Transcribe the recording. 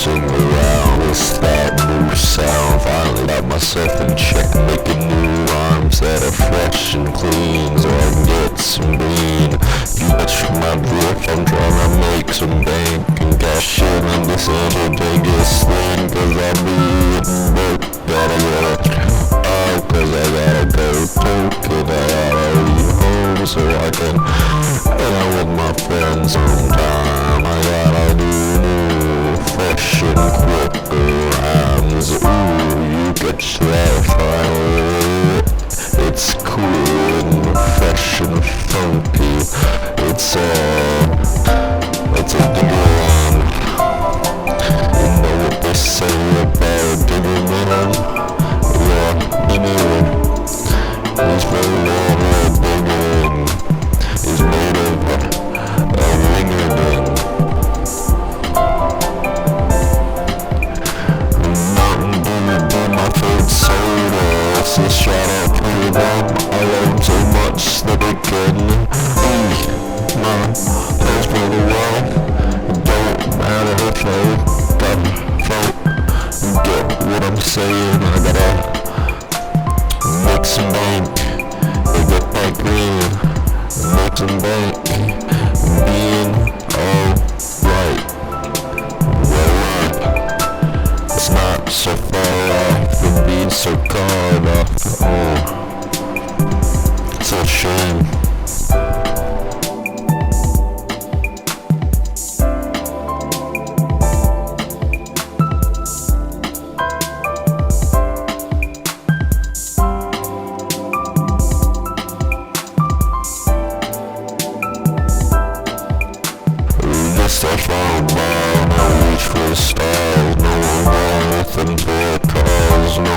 Sing around with that new sound. Finally got myself in check, making new rhymes that are fresh and clean, so I can get some green. You catch my drift, I'm trying to make some bank and cash in on this Anderdingus thing, cause I be getting broke. Gotta get it out, cause I gotta go token. I gotta leave home so I can hang out with my friends sometime. I gotta do fresh and quick rhymes. Ooh, you catch that finally. It's cool and fresh and funky. It's a digger rhyme. You know what they say about a digger man? Yeah, me neither. He's very long and digging. He's made of a ringerding. So shout out to them, I love them so much that they can be my place for the world. Don't matter if they got vote. You get what I'm saying, I gotta make some bank. They get that green, make some bank. Being alright, well up. It's not so far off from being so caught up. Oh, it's a shame. Stuff on a mile, no reach for the stars, no one going with them for a cause, no